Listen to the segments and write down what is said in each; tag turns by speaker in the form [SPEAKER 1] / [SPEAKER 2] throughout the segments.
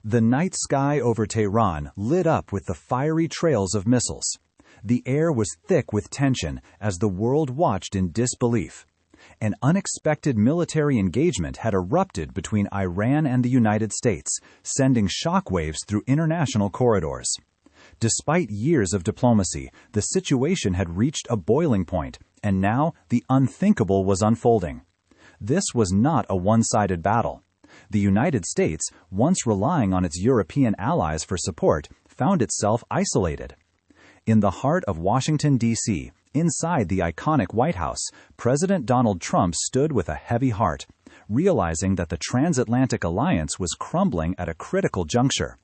[SPEAKER 1] The night sky over Tehran lit up with the fiery trails of missiles. The air was thick with tension as the world watched in disbelief. An unexpected military engagement had erupted between Iran and the United States, sending shockwaves through international corridors. Despite years of diplomacy, the situation had reached a boiling point, and now the unthinkable was unfolding. This was not a one-sided battle. The United States, once relying on its European allies for support, found itself isolated. In the heart of Washington, D.C., inside the iconic White House, President Donald Trump stood with a heavy heart, realizing that the transatlantic alliance was crumbling at a critical juncture.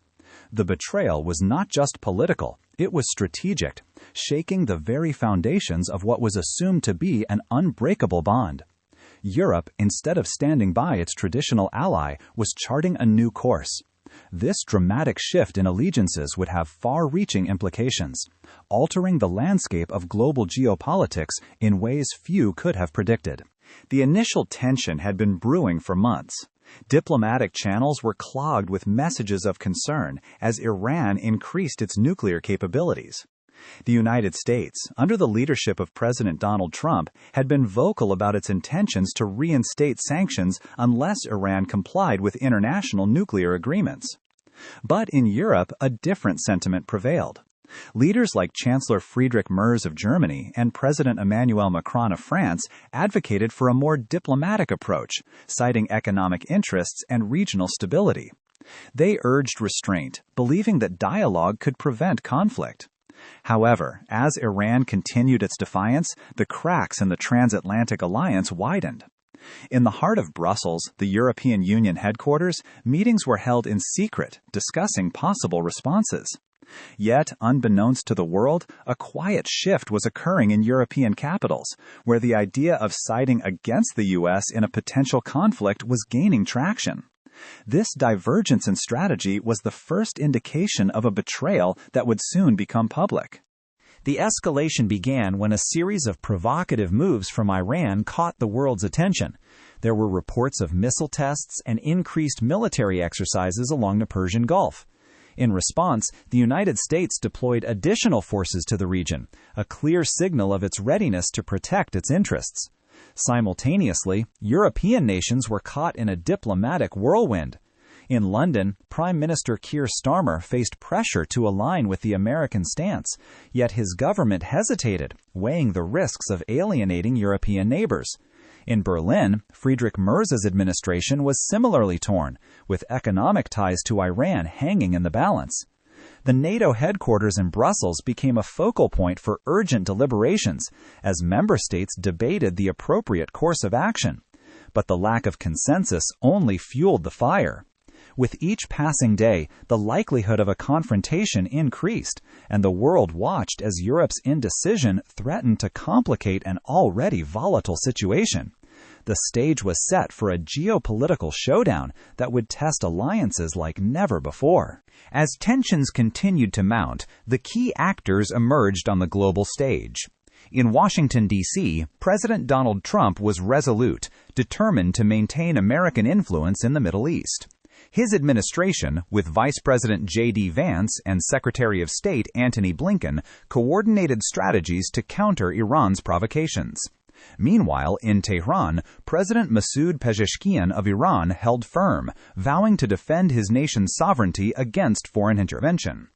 [SPEAKER 1] The betrayal was not just political, it was strategic, shaking the very foundations of what was assumed to be an unbreakable bond. Europe, instead of standing by its traditional ally, was charting a new course. This dramatic shift in allegiances would have far-reaching implications, altering the landscape of global geopolitics in ways few could have predicted. The initial tension had been brewing for months. Diplomatic channels were clogged with messages of concern as Iran increased its nuclear capabilities. The United States, under the leadership of President Donald Trump, had been vocal about its intentions to reinstate sanctions unless Iran complied with international nuclear agreements. But in Europe, a different sentiment prevailed. Leaders like Chancellor Friedrich Merz of Germany and President Emmanuel Macron of France advocated for a more diplomatic approach, citing economic interests and regional stability. They urged restraint, believing that dialogue could prevent conflict. However, as Iran continued its defiance, the cracks in the transatlantic alliance widened. In the heart of Brussels, the European Union headquarters, meetings were held in secret, discussing possible responses. Yet, unbeknownst to the world, a quiet shift was occurring in European capitals, where the idea of siding against the U.S. in a potential conflict was gaining traction. This divergence in strategy was the first indication of a betrayal that would soon become public. The escalation began when a series of provocative moves from Iran caught the world's attention. There were reports of missile tests and increased military exercises along the Persian Gulf. In response, the United States deployed additional forces to the region, a clear signal of its readiness to protect its interests. Simultaneously, European nations were caught in a diplomatic whirlwind. In London, Prime Minister Keir Starmer faced pressure to align with the American stance, yet his government hesitated, weighing the risks of alienating European neighbors. In Berlin, Friedrich Merz's administration was similarly torn, with economic ties to Iran hanging in the balance. The NATO headquarters in Brussels became a focal point for urgent deliberations as member states debated the appropriate course of action. But the lack of consensus only fueled the fire. With each passing day, the likelihood of a confrontation increased, and the world watched as Europe's indecision threatened to complicate an already volatile situation. The stage was set for a geopolitical showdown that would test alliances like never before. As tensions continued to mount, the key actors emerged on the global stage. In Washington, D.C., President Donald Trump was resolute, determined to maintain American influence in the Middle East. His administration, with Vice President J.D. Vance and Secretary of State Antony Blinken, coordinated strategies to counter Iran's provocations. Meanwhile, in Tehran, President Masoud Pezeshkian of Iran held firm, vowing to defend his nation's sovereignty against foreign intervention.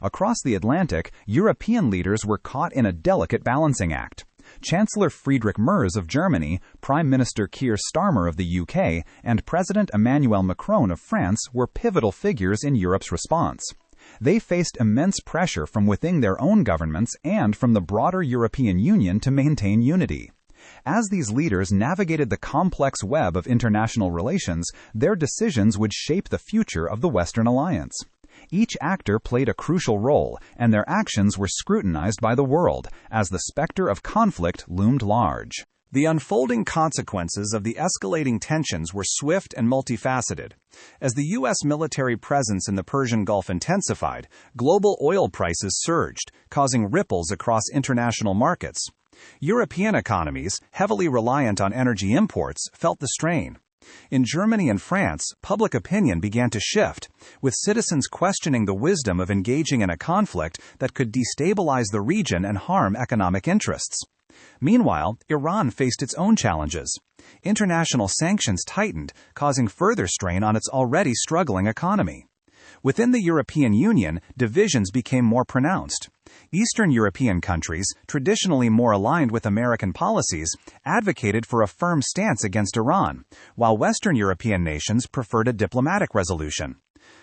[SPEAKER 1] Across the Atlantic, European leaders were caught in a delicate balancing act. Chancellor Friedrich Merz of Germany, Prime Minister Keir Starmer of the UK, and President Emmanuel Macron of France were pivotal figures in Europe's response. They faced immense pressure from within their own governments and from the broader European Union to maintain unity. As these leaders navigated the complex web of international relations, their decisions would shape the future of the Western alliance. Each actor played a crucial role, and their actions were scrutinized by the world as the specter of conflict loomed large. The unfolding consequences of the escalating tensions were swift and multifaceted. As the U.S. military presence in the Persian Gulf intensified, global oil prices surged, causing ripples across international markets. European economies, heavily reliant on energy imports, felt the strain. In Germany and France, public opinion began to shift, with citizens questioning the wisdom of engaging in a conflict that could destabilize the region and harm economic interests. Meanwhile, Iran faced its own challenges. International sanctions tightened, causing further strain on its already struggling economy. Within the European Union, divisions became more pronounced. Eastern European countries, traditionally more aligned with American policies, advocated for a firm stance against Iran, while Western European nations preferred a diplomatic resolution.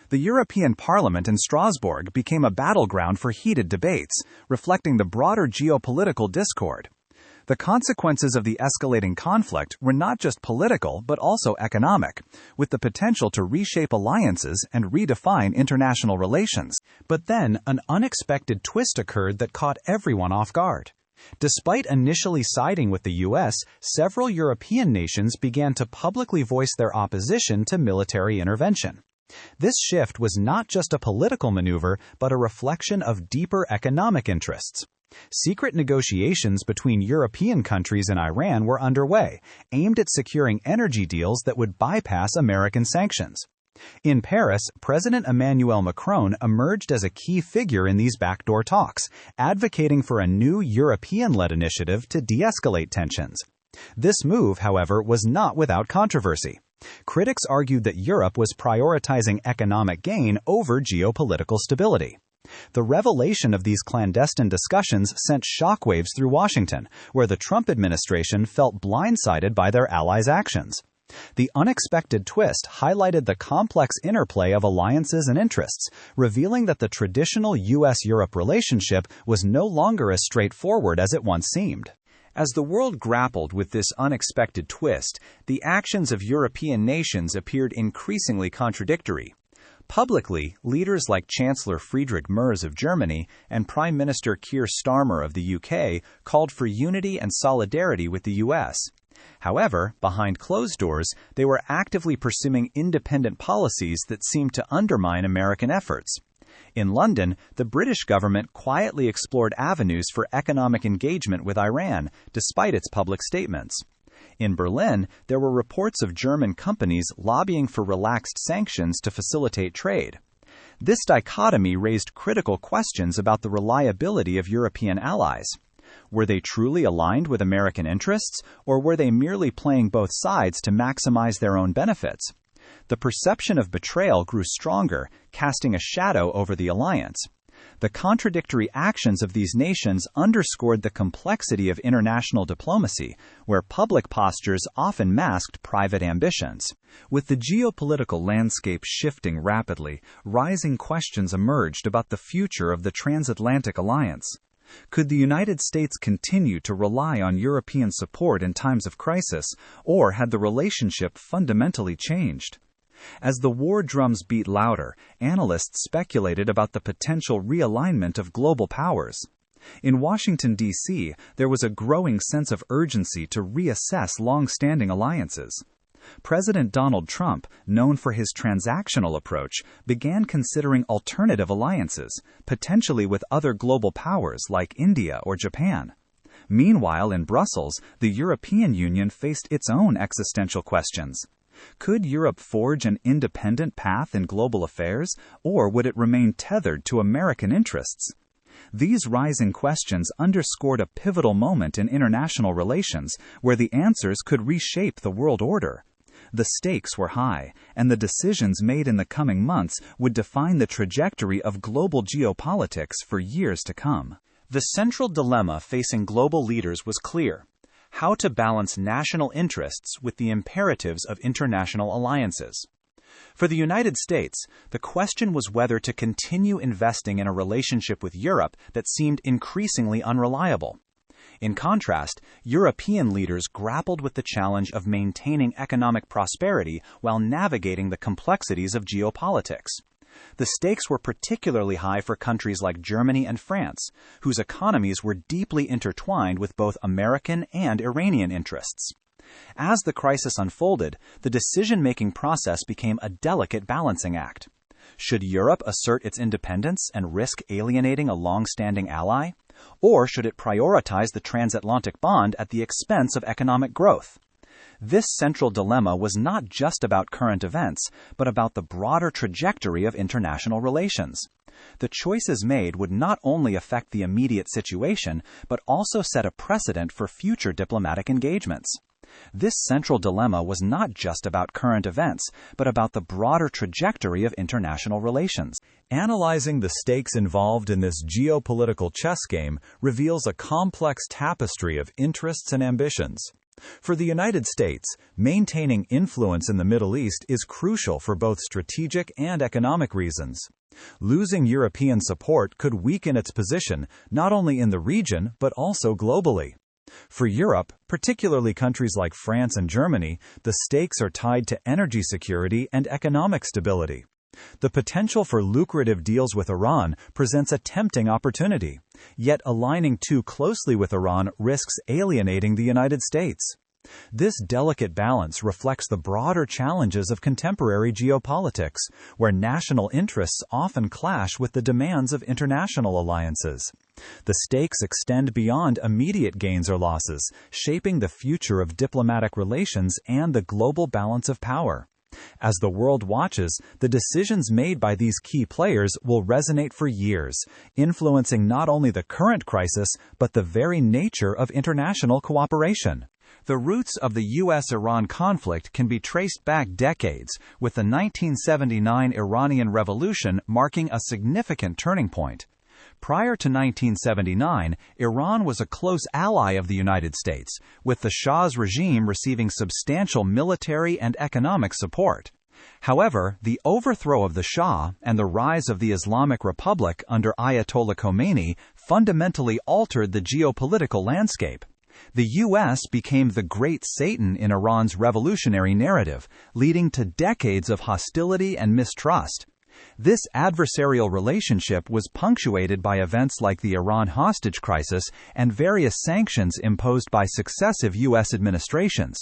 [SPEAKER 1] The European Parliament in Strasbourg became a battleground for heated debates, reflecting the broader geopolitical discord. The consequences of the escalating conflict were not just political but also economic, with the potential to reshape alliances and redefine international relations. But then, an unexpected twist occurred that caught everyone off guard. Despite initially siding with the U.S., several European nations began to publicly voice their opposition to military intervention. This shift was not just a political maneuver, but a reflection of deeper economic interests. Secret negotiations between European countries and Iran were underway, aimed at securing energy deals that would bypass American sanctions. In Paris, President Emmanuel Macron emerged as a key figure in these backdoor talks, advocating for a new European-led initiative to de-escalate tensions. This move, however, was not without controversy. Critics argued that Europe was prioritizing economic gain over geopolitical stability. The revelation of these clandestine discussions sent shockwaves through Washington, where the Trump administration felt blindsided by their allies' actions. The unexpected twist highlighted the complex interplay of alliances and interests, revealing that the traditional U.S.-Europe relationship was no longer as straightforward as it once seemed. As the world grappled with this unexpected twist, the actions of European nations appeared increasingly contradictory. Publicly, leaders like Chancellor Friedrich Merz of Germany and Prime Minister Keir Starmer of the UK called for unity and solidarity with the US. However, behind closed doors, they were actively pursuing independent policies that seemed to undermine American efforts. In London, the British government quietly explored avenues for economic engagement with Iran, despite its public statements. In Berlin, there were reports of German companies lobbying for relaxed sanctions to facilitate trade. This dichotomy raised critical questions about the reliability of European allies. Were they truly aligned with American interests, or were they merely playing both sides to maximize their own benefits? The perception of betrayal grew stronger, casting a shadow over the alliance. The contradictory actions of these nations underscored the complexity of international diplomacy, where public postures often masked private ambitions. With the geopolitical landscape shifting rapidly, rising questions emerged about the future of the transatlantic alliance. Could the United States continue to rely on European support in times of crisis, or had the relationship fundamentally changed? As the war drums beat louder, analysts speculated about the potential realignment of global powers. In Washington, D.C., there was a growing sense of urgency to reassess long-standing alliances. President Donald Trump, known for his transactional approach, began considering alternative alliances, potentially with other global powers like India or Japan. Meanwhile, in Brussels, the European Union faced its own existential questions. Could Europe forge an independent path in global affairs, or would it remain tethered to American interests? These rising questions underscored a pivotal moment in international relations where the answers could reshape the world order. The stakes were high, and the decisions made in the coming months would define the trajectory of global geopolitics for years to come. The central dilemma facing global leaders was clear: how to balance national interests with the imperatives of international alliances. For the United States, the question was whether to continue investing in a relationship with Europe that seemed increasingly unreliable. In contrast, European leaders grappled with the challenge of maintaining economic prosperity while navigating the complexities of geopolitics. The stakes were particularly high for countries like Germany and France, whose economies were deeply intertwined with both American and Iranian interests. As the crisis unfolded, the decision-making process became a delicate balancing act. Should Europe assert its independence and risk alienating a long-standing ally? Or should it prioritize the transatlantic bond at the expense of economic growth? This central dilemma was not just about current events, but about the broader trajectory of international relations. The choices made would not only affect the immediate situation, but also set a precedent for future diplomatic engagements. This central dilemma was not just about current events, but about the broader trajectory of international relations.
[SPEAKER 2] Analyzing the stakes involved in this geopolitical chess game reveals a complex tapestry of interests and ambitions. For the United States, maintaining influence in the Middle East is crucial for both strategic and economic reasons. Losing European support could weaken its position not only in the region but also globally. For Europe, particularly countries like France and Germany, the stakes are tied to energy security and economic stability. The potential for lucrative deals with Iran presents a tempting opportunity, yet aligning too closely with Iran risks alienating the United States. This delicate balance reflects the broader challenges of contemporary geopolitics, where national interests often clash with the demands of international alliances. The stakes extend beyond immediate gains or losses, shaping the future of diplomatic relations and the global balance of power. As the world watches, the decisions made by these key players will resonate for years, influencing not only the current crisis, but the very nature of international cooperation.
[SPEAKER 1] The roots of the U.S.-Iran conflict can be traced back decades, with the 1979 Iranian Revolution marking a significant turning point. Prior to 1979, Iran was a close ally of the United States, with the Shah's regime receiving substantial military and economic support. However, the overthrow of the Shah and the rise of the Islamic Republic under Ayatollah Khomeini fundamentally altered the geopolitical landscape. The U.S. became the great Satan in Iran's revolutionary narrative, leading to decades of hostility and mistrust. This adversarial relationship was punctuated by events like the Iran hostage crisis and various sanctions imposed by successive U.S. administrations.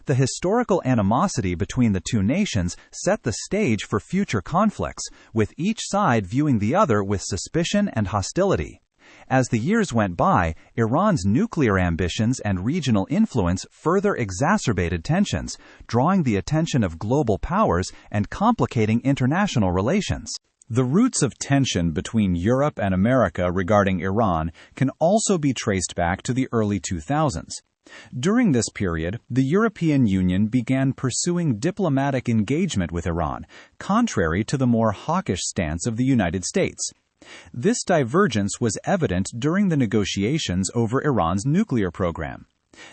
[SPEAKER 1] The historical animosity between the two nations set the stage for future conflicts, with each side viewing the other with suspicion and hostility. As the years went by, Iran's nuclear ambitions and regional influence further exacerbated tensions, drawing the attention of global powers and complicating international relations.
[SPEAKER 2] The roots of tension between Europe and America regarding Iran can also be traced back to the early 2000s. During this period, the European Union began pursuing diplomatic engagement with Iran, contrary to the more hawkish stance of the United States. This divergence was evident during the negotiations over Iran's nuclear program.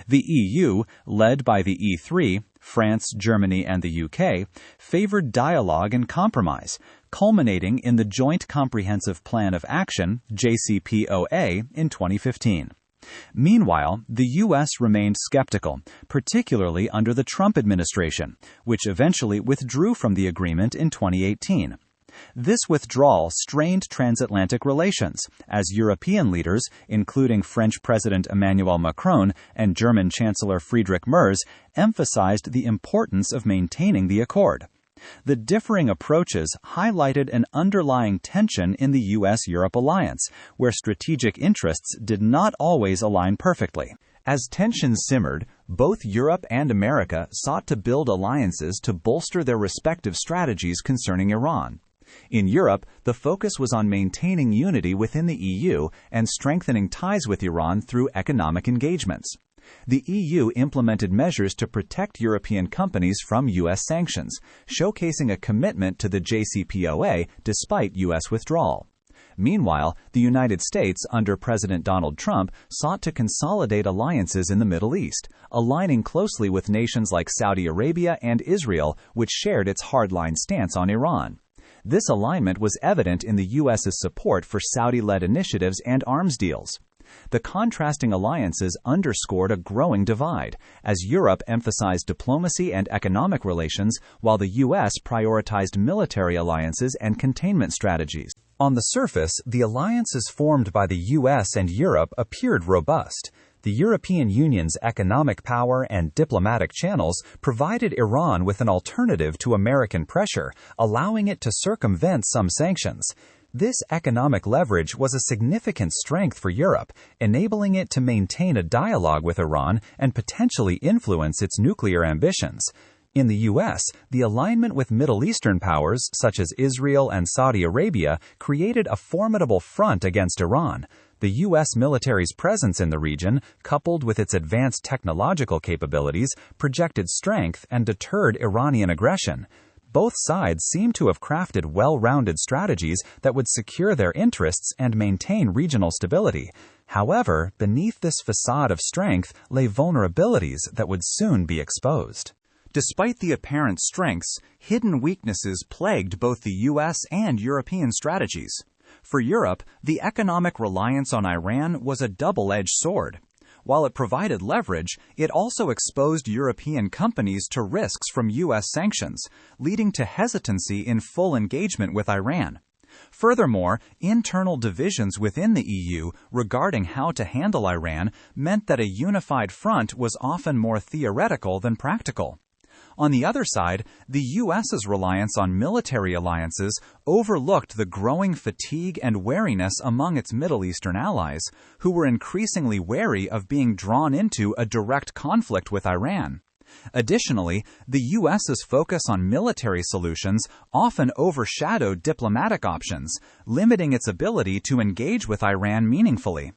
[SPEAKER 2] The EU, led by the E3, France, Germany, and the UK, favored dialogue and compromise, culminating in the Joint Comprehensive Plan of Action, JCPOA, in 2015. Meanwhile, the U.S. remained skeptical, particularly under the Trump administration, which eventually withdrew from the agreement in 2018. This withdrawal strained transatlantic relations, as European leaders, including French President Emmanuel Macron and German Chancellor Friedrich Merz, emphasized the importance of maintaining the accord. The differing approaches highlighted an underlying tension in the U.S.-Europe alliance, where strategic interests did not always align perfectly. As tensions simmered, both Europe and America sought to build alliances to bolster their respective strategies concerning Iran. In Europe, the focus was on maintaining unity within the EU and strengthening ties with Iran through economic engagements. The EU implemented measures to protect European companies from U.S. sanctions, showcasing a commitment to the JCPOA despite U.S. withdrawal. Meanwhile, the United States, under President Donald Trump, sought to consolidate alliances in the Middle East, aligning closely with nations like Saudi Arabia and Israel, which shared its hardline stance on Iran. This alignment was evident in the U.S.'s support for Saudi-led initiatives and arms deals. The contrasting alliances underscored a growing divide, as Europe emphasized diplomacy and economic relations, while the U.S. prioritized military alliances and containment strategies. On the surface, the alliances formed by the U.S. and Europe appeared robust. The European Union's economic power and diplomatic channels provided Iran with an alternative to American pressure, allowing it to circumvent some sanctions. This economic leverage was a significant strength for Europe, enabling it to maintain a dialogue with Iran and potentially influence its nuclear ambitions. In the U.S., the alignment with Middle Eastern powers such as Israel and Saudi Arabia created a formidable front against Iran. The U.S. military's presence in the region, coupled with its advanced technological capabilities, projected strength and deterred Iranian aggression. Both sides seem to have crafted well-rounded strategies that would secure their interests and maintain regional stability. However, beneath this facade of strength lay vulnerabilities that would soon be exposed. Despite the apparent strengths, hidden weaknesses plagued both the U.S. and European strategies. For Europe, the economic reliance on Iran was a double-edged sword. While it provided leverage, it also exposed European companies to risks from U.S. sanctions, leading to hesitancy in full engagement with Iran. Furthermore, internal divisions within the EU regarding how to handle Iran meant that a unified front was often more theoretical than practical. On the other side, the U.S.'s reliance on military alliances overlooked the growing fatigue and wariness among its Middle Eastern allies, who were increasingly wary of being drawn into a direct conflict with Iran. Additionally, the U.S.'s focus on military solutions often overshadowed diplomatic options, limiting its ability to engage with Iran meaningfully.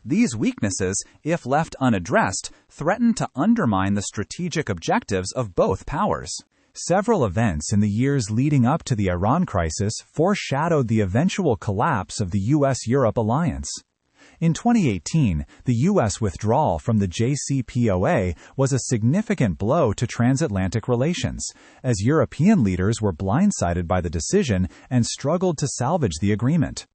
[SPEAKER 2] These weaknesses, if left unaddressed, threaten to undermine the strategic objectives of both powers. Several events in the years leading up to the Iran crisis foreshadowed the eventual collapse of the U.S.-Europe alliance. In 2018, the U.S. withdrawal from the JCPOA was a significant blow to transatlantic relations, as European leaders were blindsided by the decision and struggled to salvage the agreement.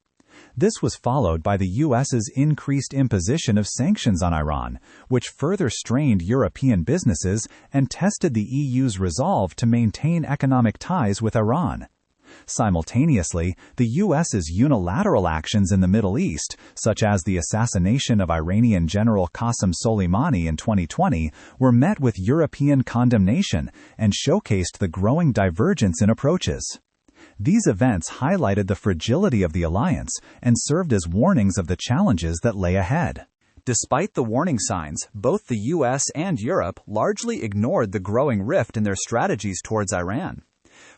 [SPEAKER 2] This was followed by the U.S.'s increased imposition of sanctions on Iran, which further strained European businesses and tested the EU's resolve to maintain economic ties with Iran. Simultaneously, the U.S.'s unilateral actions in the Middle East, such as the assassination of Iranian General Qasem Soleimani in 2020, were met with European condemnation and showcased the growing divergence in approaches. These events highlighted the fragility of the alliance and served as warnings of the challenges that lay ahead. Despite the warning signs, both the U.S. and Europe largely ignored the growing rift in their strategies towards Iran.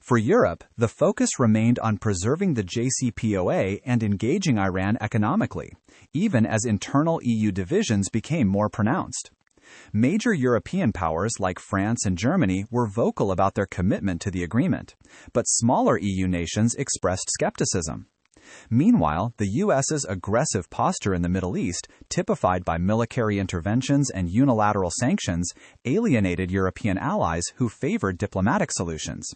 [SPEAKER 2] For Europe, the focus remained on preserving the JCPOA and engaging Iran economically, even as internal EU divisions became more pronounced. Major European powers like France and Germany were vocal about their commitment to the agreement, but smaller EU nations expressed skepticism. Meanwhile, the U.S.'s aggressive posture in the Middle East, typified by military interventions and unilateral sanctions, alienated European allies who favored diplomatic solutions.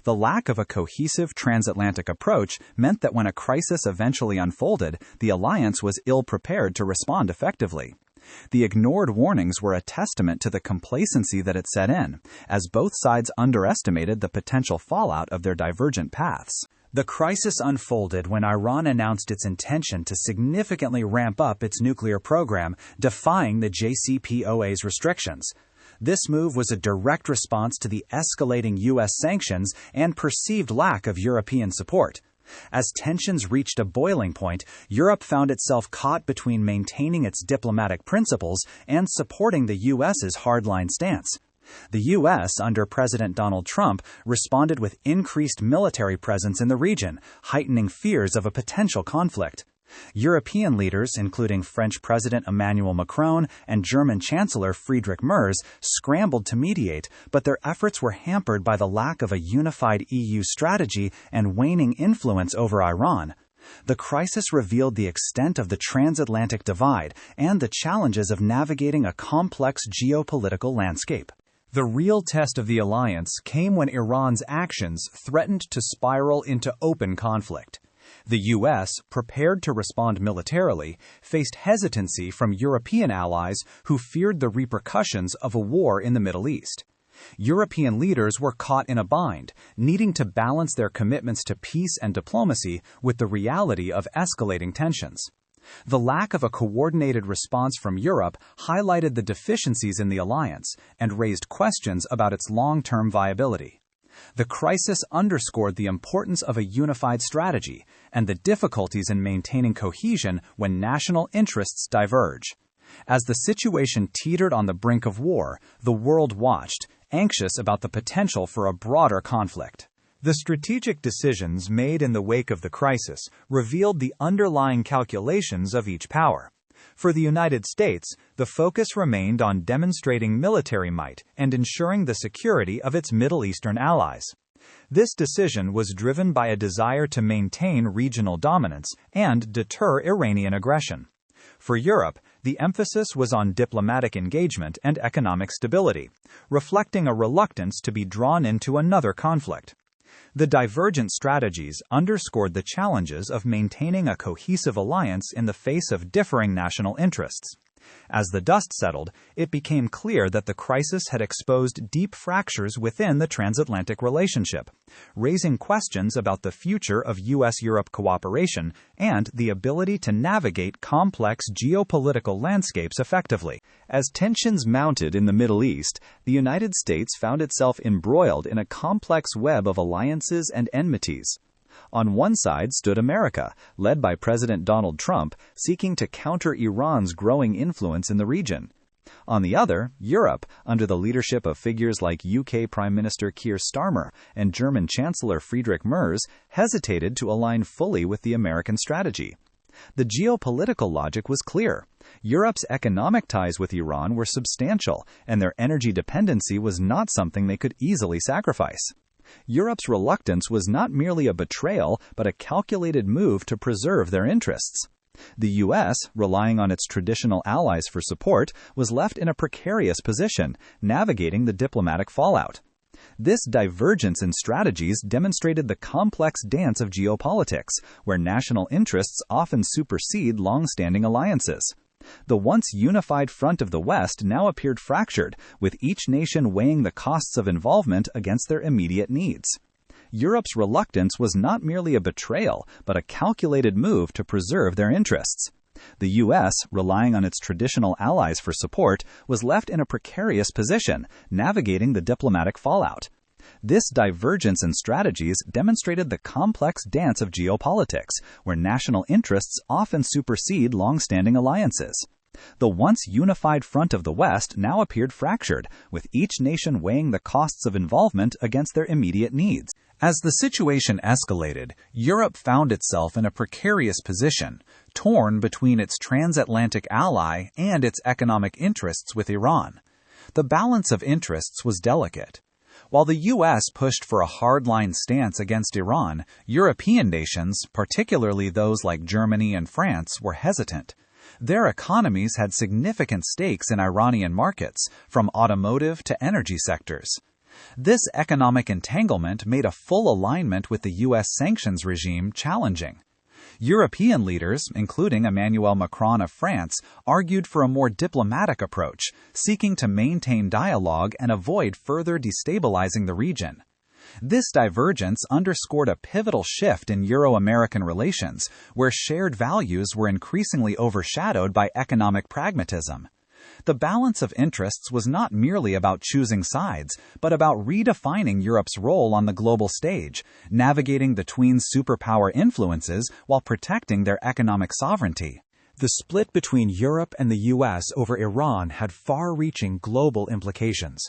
[SPEAKER 2] The lack of a cohesive transatlantic approach meant that when a crisis eventually unfolded, the alliance was ill-prepared to respond effectively. The ignored warnings were a testament to the complacency that had set in, as both sides underestimated the potential fallout of their divergent paths. The crisis unfolded when Iran announced its intention to significantly ramp up its nuclear program, defying the JCPOA's restrictions. This move was a direct response to the escalating U.S. sanctions and perceived lack of European support. As tensions reached a boiling point, Europe found itself caught between maintaining its diplomatic principles and supporting the U.S.'s hardline stance. The U.S., under President Donald Trump, responded with increased military presence in the region, heightening fears of a potential conflict. European leaders, including French President Emmanuel Macron and German Chancellor Friedrich Merz, scrambled to mediate, but their efforts were hampered by the lack of a unified EU strategy and waning influence over Iran. The crisis revealed the extent of the transatlantic divide and the challenges of navigating a complex geopolitical landscape. The real test of the alliance came when Iran's actions threatened to spiral into open conflict. The U.S., prepared to respond militarily, faced hesitancy from European allies who feared the repercussions of a war in the Middle East. European leaders were caught in a bind, needing to balance their commitments to peace and diplomacy with the reality of escalating tensions. The lack of a coordinated response from Europe highlighted the deficiencies in the alliance and raised questions about its long-term viability. The crisis underscored the importance of a unified strategy and the difficulties in maintaining cohesion when national interests diverge. As the situation teetered on the brink of war, the world watched, anxious about the potential for a broader conflict. The strategic decisions made in the wake of the crisis revealed the underlying calculations of each power. For the United States, the focus remained on demonstrating military might and ensuring the security of its Middle Eastern allies. This decision was driven by a desire to maintain regional dominance and deter Iranian aggression. For Europe, the emphasis was on diplomatic engagement and economic stability, reflecting a reluctance to be drawn into another conflict. The divergent strategies underscored the challenges of maintaining a cohesive alliance in the face of differing national interests. As the dust settled, it became clear that the crisis had exposed deep fractures within the transatlantic relationship, raising questions about the future of U.S.-Europe cooperation and the ability to navigate complex geopolitical landscapes effectively. As tensions mounted in the Middle East, the United States found itself embroiled in a complex web of alliances and enmities. On one side stood America, led by President Donald Trump, seeking to counter Iran's growing influence in the region. On the other, Europe, under the leadership of figures like UK Prime Minister Keir Starmer and German Chancellor Friedrich Merz, hesitated to align fully with the American strategy. The geopolitical logic was clear. Europe's economic ties with Iran were substantial, and their energy dependency was not something they could easily sacrifice. Europe's reluctance was not merely a betrayal, but a calculated move to preserve their interests. The U.S., relying on its traditional allies for support, was left in a precarious position, navigating the diplomatic fallout. This divergence in strategies demonstrated the complex dance of geopolitics, where national interests often supersede long-standing alliances. The once unified front of the West now appeared fractured, with each nation weighing the costs of involvement against their immediate needs. Europe's reluctance was not merely a betrayal, but a calculated move to preserve their interests. The U.S., relying on its traditional allies for support, was left in a precarious position, navigating the diplomatic fallout. This divergence in strategies demonstrated the complex dance of geopolitics, where national interests often supersede long-standing alliances. The once unified front of the West now appeared fractured, with each nation weighing the costs of involvement against their immediate needs. As the situation escalated, Europe found itself in a precarious position, torn between its transatlantic ally and its economic interests with Iran. The balance of interests was delicate. While the U.S. pushed for a hardline stance against Iran, European nations, particularly those like Germany and France, were hesitant. Their economies had significant stakes in Iranian markets, from automotive to energy sectors. This economic entanglement made a full alignment with the U.S. sanctions regime challenging. European leaders, including Emmanuel Macron of France, argued for a more diplomatic approach, seeking to maintain dialogue and avoid further destabilizing the region. This divergence underscored a pivotal shift in Euro-American relations, where shared values were increasingly overshadowed by economic pragmatism. The balance of interests was not merely about choosing sides, but about redefining Europe's role on the global stage, navigating between superpower influences while protecting their economic sovereignty. The split between Europe and the U.S. over Iran had far-reaching global implications.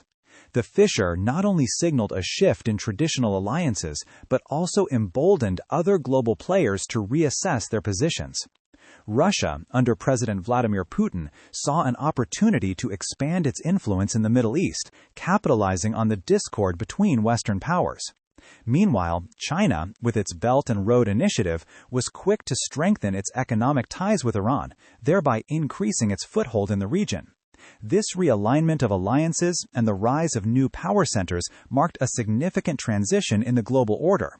[SPEAKER 2] The fissure not only signaled a shift in traditional alliances, but also emboldened other global players to reassess their positions. Russia, under President Vladimir Putin, saw an opportunity to expand its influence in the Middle East, capitalizing on the discord between Western powers. Meanwhile, China, with its Belt and Road Initiative, was quick to strengthen its economic ties with Iran, thereby increasing its foothold in the region. This realignment of alliances and the rise of new power centers marked a significant transition in the global order.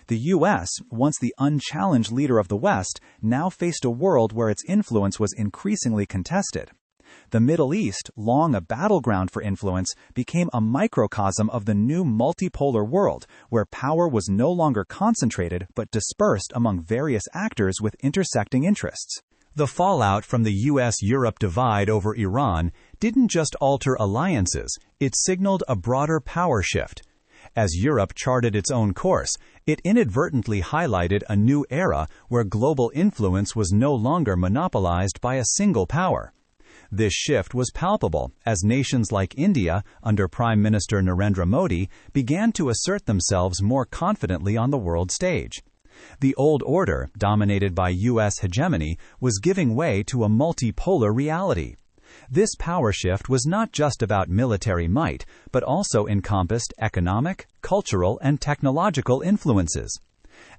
[SPEAKER 2] The U.S., once the unchallenged leader of the West, now faced a world where its influence was increasingly contested. The Middle East, long a battleground for influence, became a microcosm of the new multipolar world, where power was no longer concentrated but dispersed among various actors with intersecting interests. The fallout from the U.S.-Europe divide over Iran didn't just alter alliances, it signaled a broader power shift.
[SPEAKER 1] As Europe charted its own course, it inadvertently highlighted a new era where global influence was no longer monopolized by a single power. This shift was palpable as nations like India, under Prime Minister Narendra Modi, began to assert themselves more confidently on the world stage. The old order, dominated by U.S. hegemony, was giving way to a multipolar reality. This power shift was not just about military might, but also encompassed economic, cultural, and technological influences.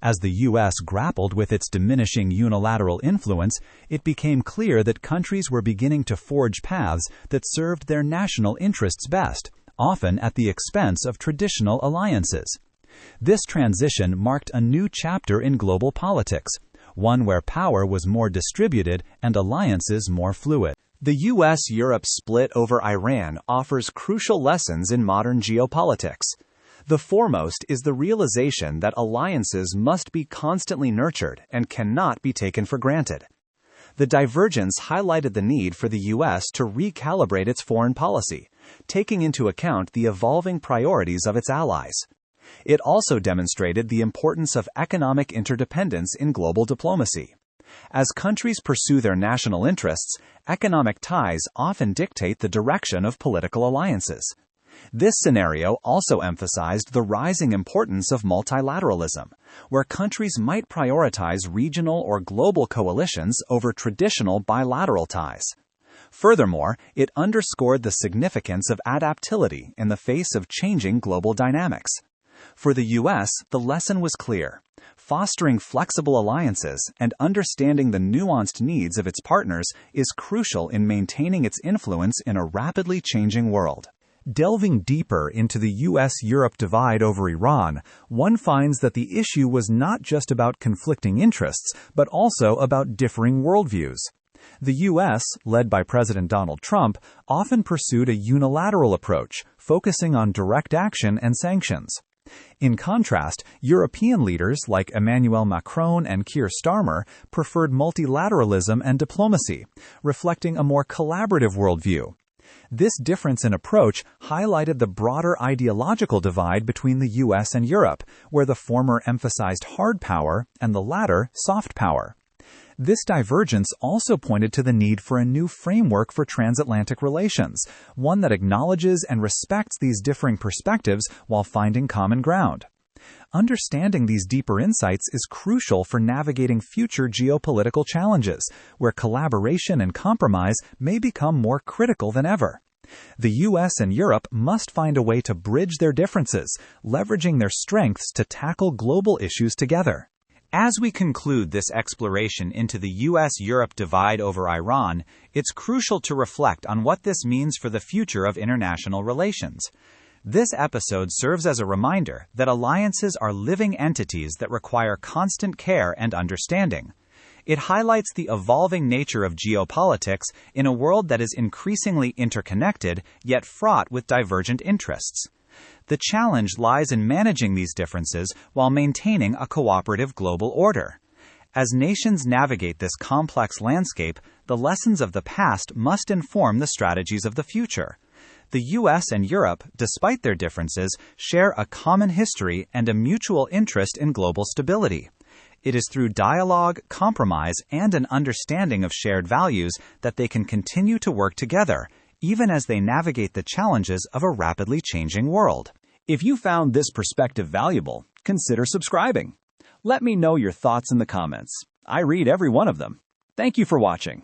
[SPEAKER 1] As the U.S. grappled with its diminishing unilateral influence, it became clear that countries were beginning to forge paths that served their national interests best, often at the expense of traditional alliances. This transition marked a new chapter in global politics, one where power was more distributed and alliances more fluid.
[SPEAKER 2] The U.S.-Europe split over Iran offers crucial lessons in modern geopolitics. The foremost is the realization that alliances must be constantly nurtured and cannot be taken for granted. The divergence highlighted the need for the U.S. to recalibrate its foreign policy, taking into account the evolving priorities of its allies. It also demonstrated the importance of economic interdependence in global diplomacy. As countries pursue their national interests, economic ties often dictate the direction of political alliances. This scenario also emphasized the rising importance of multilateralism, where countries might prioritize regional or global coalitions over traditional bilateral ties. Furthermore, it underscored the significance of adaptability in the face of changing global dynamics. For the U.S., the lesson was clear. Fostering flexible alliances and understanding the nuanced needs of its partners is crucial in maintaining its influence in a rapidly changing world.
[SPEAKER 1] Delving deeper into the U.S.-Europe divide over Iran, one finds that the issue was not just about conflicting interests, but also about differing worldviews. The U.S., led by President Donald Trump, often pursued a unilateral approach, focusing on direct action and sanctions. In contrast, European leaders like Emmanuel Macron and Keir Starmer preferred multilateralism and diplomacy, reflecting a more collaborative worldview. This difference in approach highlighted the broader ideological divide between the U.S. and Europe, where the former emphasized hard power and the latter soft power. This divergence also pointed to the need for a new framework for transatlantic relations, one that acknowledges and respects these differing perspectives while finding common ground. Understanding these deeper insights is crucial for navigating future geopolitical challenges, where collaboration and compromise may become more critical than ever. The U.S. and Europe must find a way to bridge their differences, leveraging their strengths to tackle global issues together.
[SPEAKER 2] As we conclude this exploration into the U.S.-Europe divide over Iran, it's crucial to reflect on what this means for the future of international relations. This episode serves as a reminder that alliances are living entities that require constant care and understanding. It highlights the evolving nature of geopolitics in a world that is increasingly interconnected yet fraught with divergent interests. The challenge lies in managing these differences while maintaining a cooperative global order. As nations navigate this complex landscape, the lessons of the past must inform the strategies of the future. The U.S. and Europe, despite their differences, share a common history and a mutual interest in global stability. It is through dialogue, compromise, and an understanding of shared values that they can continue to work together, even as they navigate the challenges of a rapidly changing world.
[SPEAKER 1] If you found this perspective valuable, consider subscribing. Let me know your thoughts in the comments. I read every one of them. Thank you for watching.